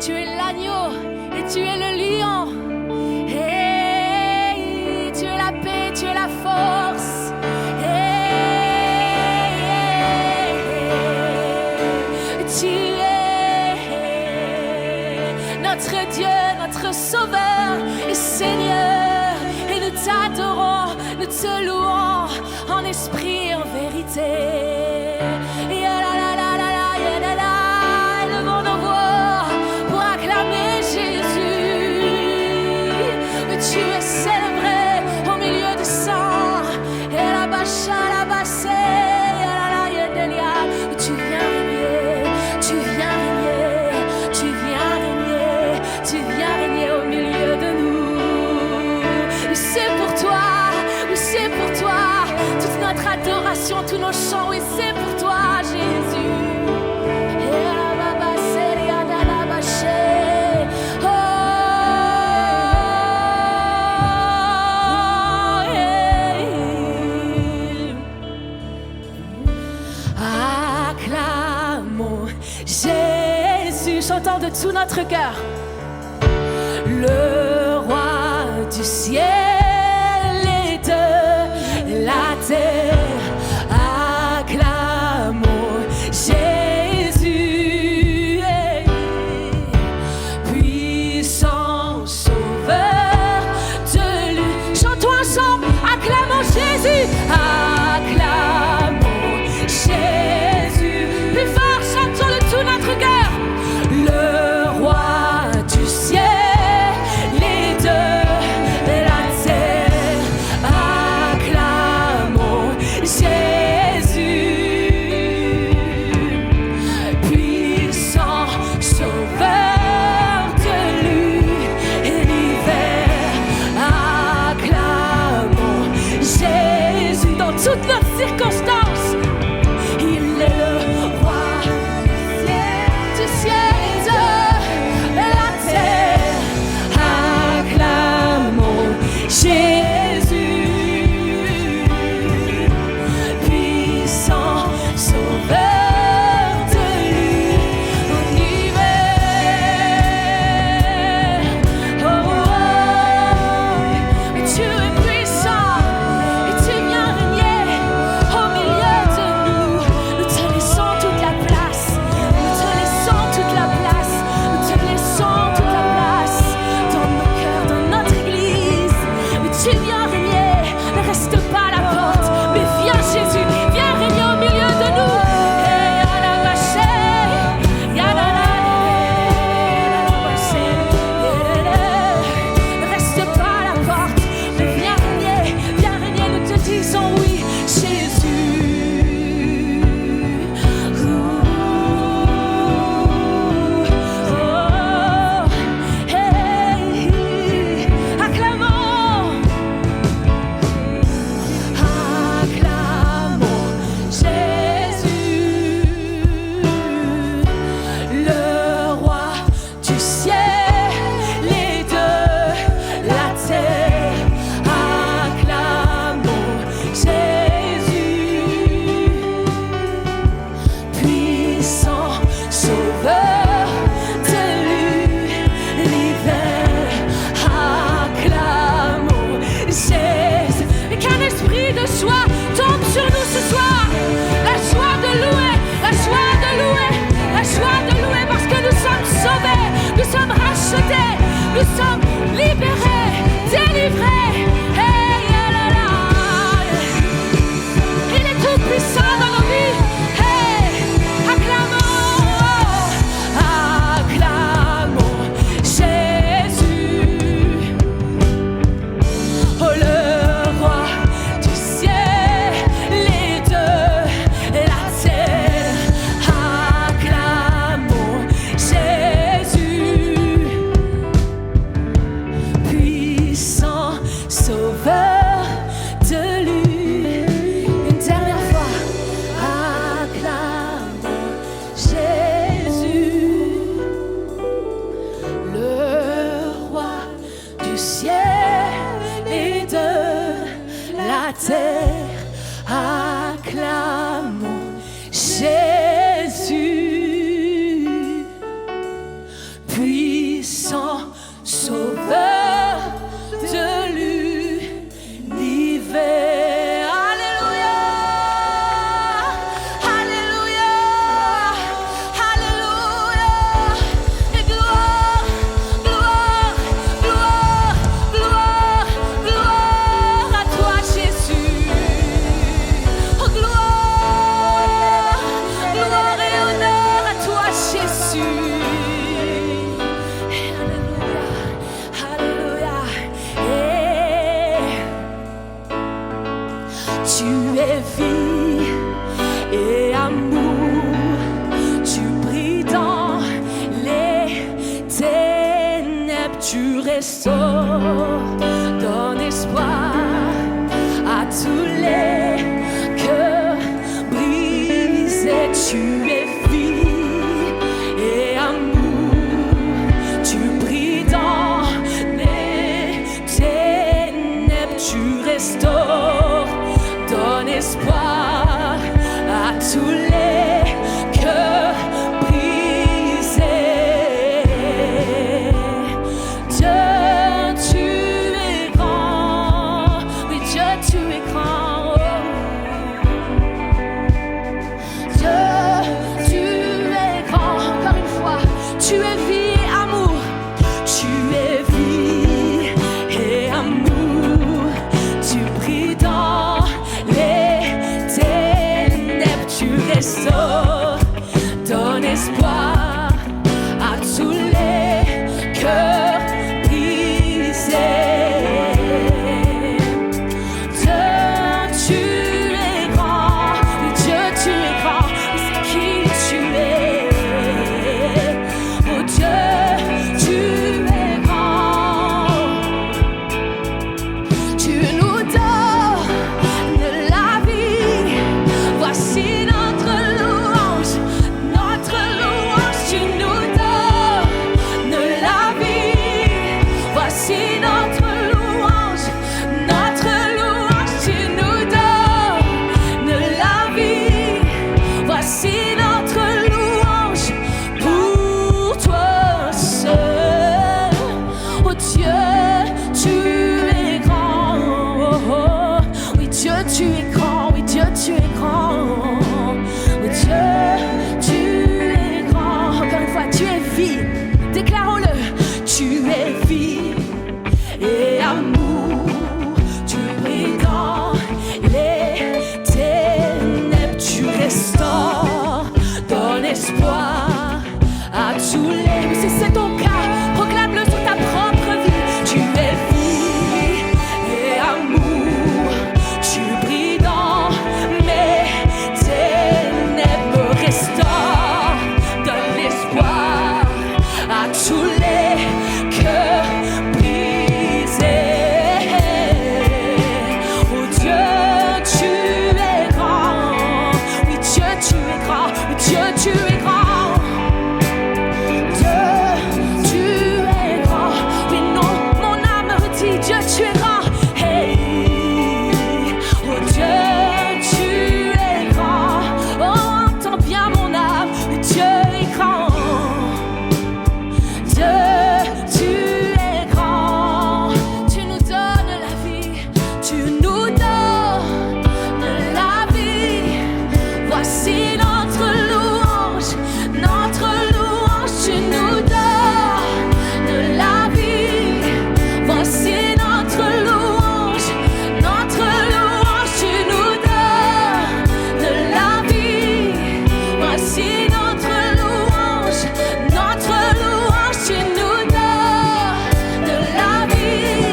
Tu es l'agneau et tu es le lion. Hey, tu es la paix, tu es la force. Hey, tu es notre Dieu, notre Sauveur et Seigneur. Et nous t'adorons, nous te louons en esprit et en vérité. Élevons nos voix pour acclamer Jésus. Tu es célébré au milieu du sang. Et la bacha, la basse, tu viens régner, tu viens régner, tu viens régner, tu viens régner au milieu de nous. Oui, c'est pour toi, oui, c'est pour toi. Toute notre adoration, tous nos chants, oui, c'est pour toi, Jésus. Acclamons Jésus, chantons de tout notre cœur. Le roi du ciel et de la terre, acclamons Jésus, puissant sauveur de lui. Chantons ensemble, acclamons Jésus, acclamons Jésus. Plus fort, chantons de tout notre cœur. Le roi du ciel et de la puissant sauveur de l'univers. Alléluia, Alléluia, Alléluia. Et gloire, gloire, gloire, gloire, gloire à toi Jésus. Oh gloire, gloire et honneur à toi Jésus. Alléluia, Alléluia. Tu es vie et amour, tu brilles dans les ténèbres, tu restaures, donnes espoir à tous les cœurs brisés. Tu es vie et amour, tu brilles dans les ténèbres, tu restaures, donne espoir à tous les cœurs brisés. Dieu, tu es grand, oui Dieu, tu es grand. Dieu, tu es grand. Encore une fois, tu es vie et amour, tu es vie et amour, tu brilles dans les ténèbres, tu restaures, donne espoir à tous les cœurs brisés. Dieu, tu es grand, oui Dieu, tu es grand, oui c'est qui tu es. Oh Dieu, tu es grand, tu nous donnes la vie, voici notre louange, tu nous donnes la vie, voici notre louange, tu nous donnes la vie, voici notre louange pour toi seul. Oh Dieu, tu es grand, oh, oh. Oui Dieu, tu es grand, oui Dieu, tu es grand. Oh Dieu, tu es grand. Encore une fois, tu es vie, déclarons-le. Tu es vie et amour, tu brilles dans les ténèbres, tu restaures, donne espoir à tous les. Oui, si c'est ton cas, proclame-le sur ta propre vie. Tu es vie et amour, tu brilles dans mes ténèbres, restaure, donne l'espoir à tous les cœurs brisés. Oh Dieu, tu es grand, oui Dieu, tu es grand, oui Dieu, tu es grand. Dieu, tu es grand, oui non, mon âme dit Dieu, tu es grand. Hey, oh Dieu, tu es grand, oh entends bien mon âme, oui Dieu est grand. Dieu, tu es grand, tu nous donnes la vie, tu nous donnes la vie, voici notre louange, tu nous donnes la vie, voici notre louange, tu nous donnes la vie, voici notre louange, tu nous donnes la vie,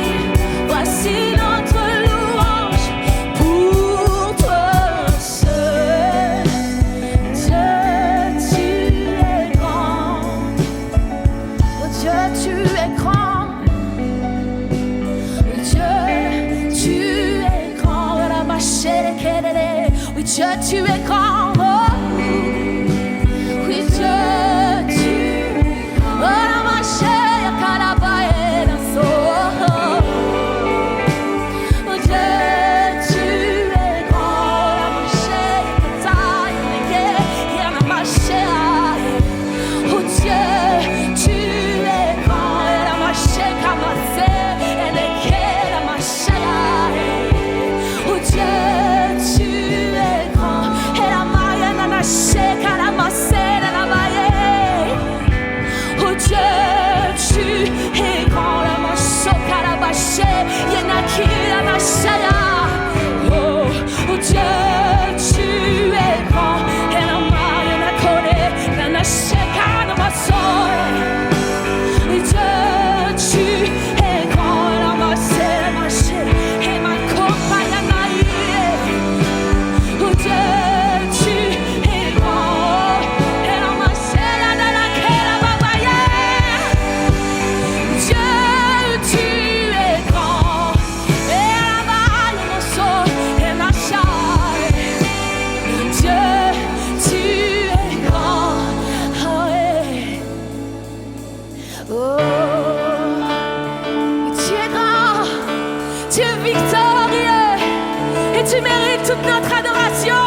voici notre louange pour toi seul. Dieu, tu es grand, oh Dieu, tu es grand, oh Dieu, tu es grand, oui Dieu, tu es grand, oh. Oui Dieu, tu oh la machère calabaye so. Oh Dieu, tu es grand, la machère taille, la machère. Oh Dieu, tu es Dieu, tu es grand, la machoka, la bâché, yenaki, la machaya. Oh, Dieu, tu es grand, et la maille, la kone, la nasheka, la masoy. Dieu, tu es grand, la massé, la mâché, et ma compagne, la naïe. Oh, Dieu, tu es grand, et la massé, la nalake, la babaye. Dieu, tu es grand, et la balle, mon son, et ma chaille. Dieu, tu es grand, oh, yeah. Oh, tu es grand, tu es victorieux, et tu mérites toute notre adoration.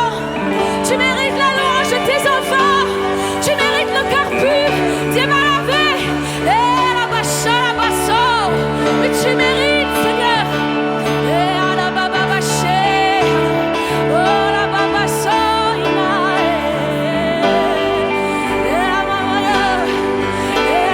Tu mérites la louange de tes enfants, tu mérites le cœur pur, Dieu m'a lavé, et la bacha, la basso, mais tu mérites, Seigneur, et à la baba baché, oh la baba soina, et la mama, et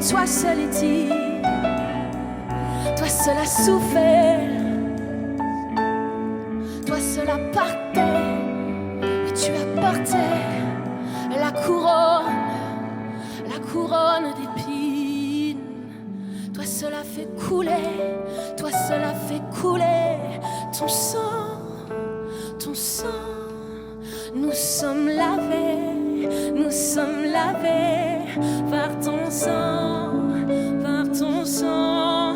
toi seul est digne, toi seul a souffert, toi seul a porté, et tu as porté la couronne d'épines. Toi seul a fait couler, toi seul a fait couler ton sang, ton sang. Nous sommes lavés par ton sang, par ton sang.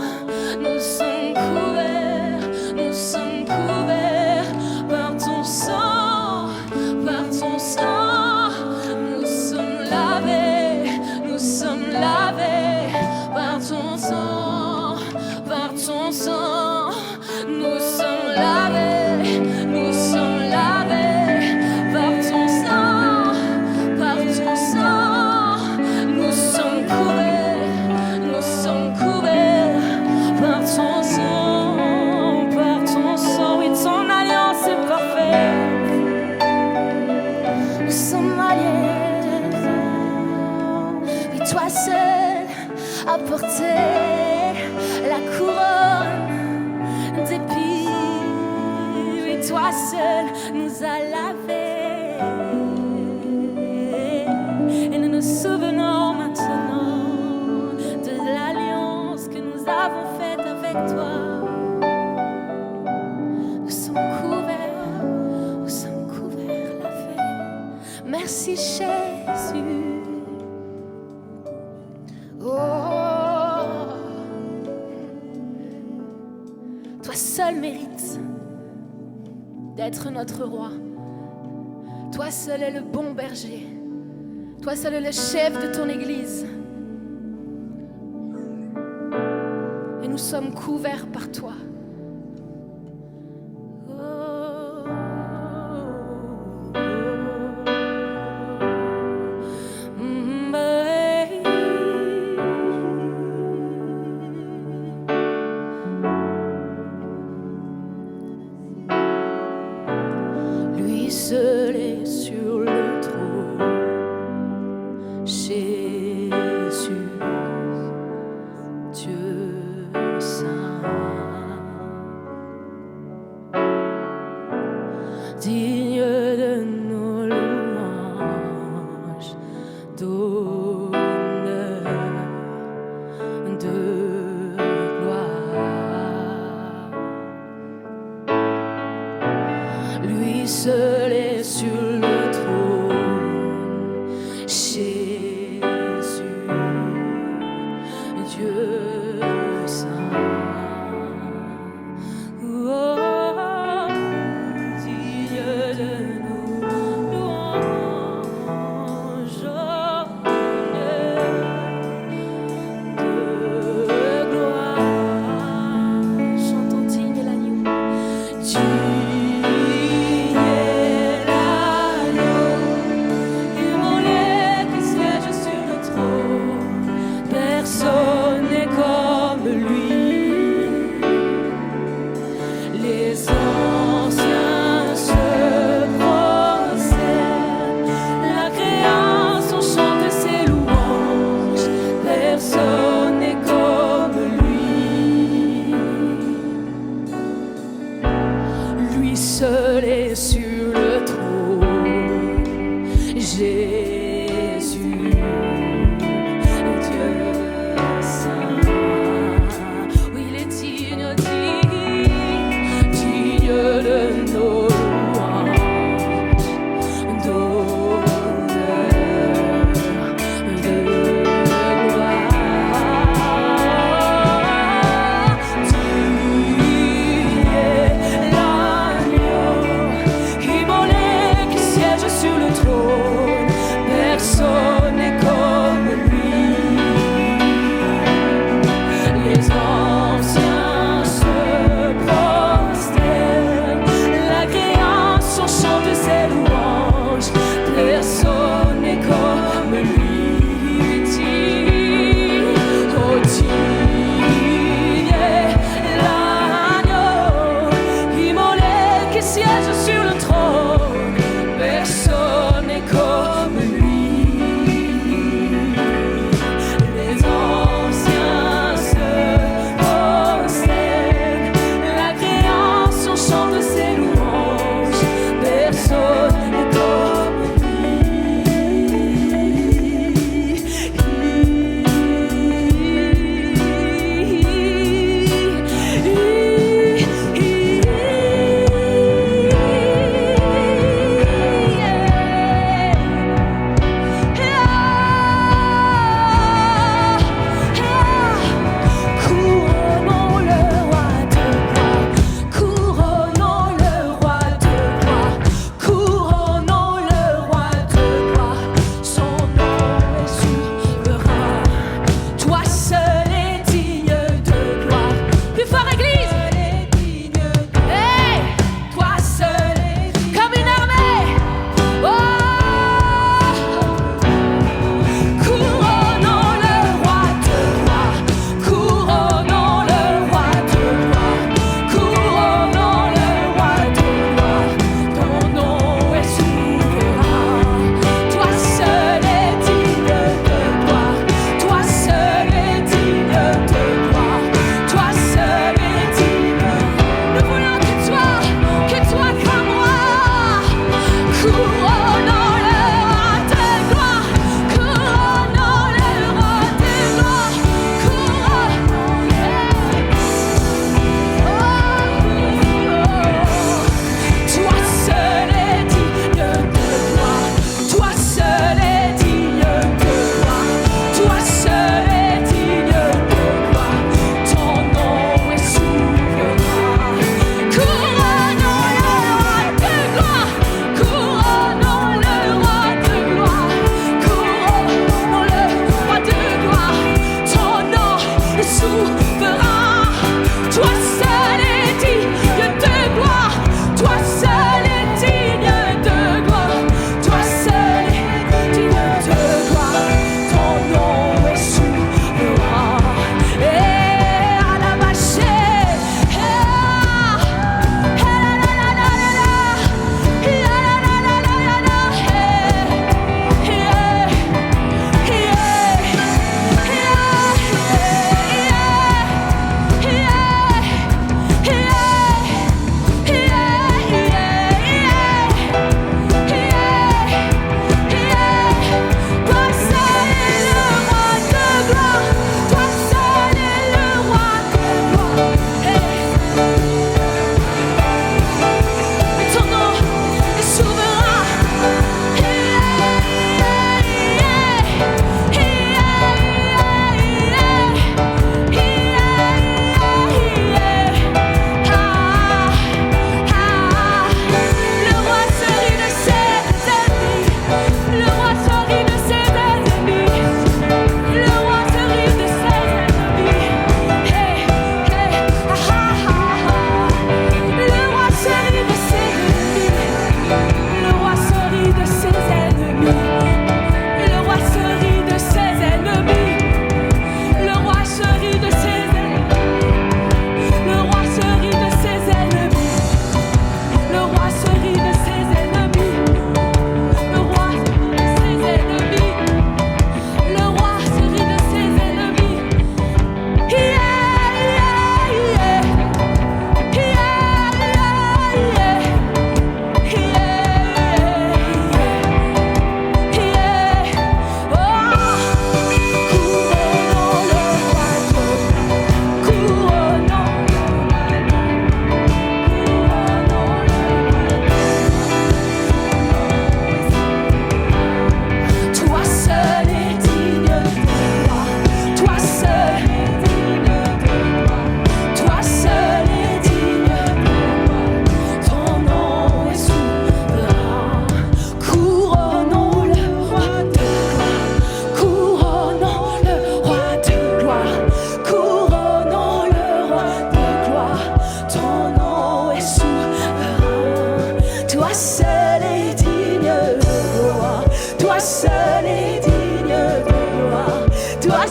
Nous sommes couverts par ton sang, par ton sang. Nous sommes lavés par ton sang, par ton sang. Nous sommes lavés par ton sang, par ton sang. Nous sommes couverts par ton sang, par ton sang. Oui, ton alliance est parfaite. Nous sommes alliés. Oui, toi seul a porté la couronne d'épines. Oui, toi seul nous a lavés. Et nous nous souvenons maintenant de l'alliance que nous avons faite avec toi. Nous sommes couverts, lavés. Merci Jésus. Oh, toi seul mérites d'être notre roi. Toi seul est le bon berger. Toi seul est le chef de ton Église. Et nous sommes couverts par toi. Lui seul est sur le trône. Jésus, Dieu saint, digne de nos louanges, d'honneur, de gloire. Lui seul est sur le trône. Jésus, Dieu saint. Oh, digne de nos louanges, de gloire. Chantons digne l'agneau. Digne l'agneau, immolé, que siège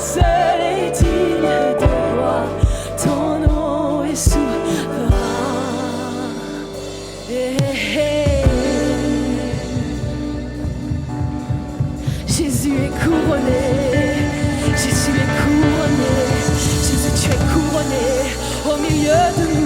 seul est digne de gloire, ton nom est souverain. Jésus est couronné, Jésus est couronné, Jésus tu es couronné au milieu de nous.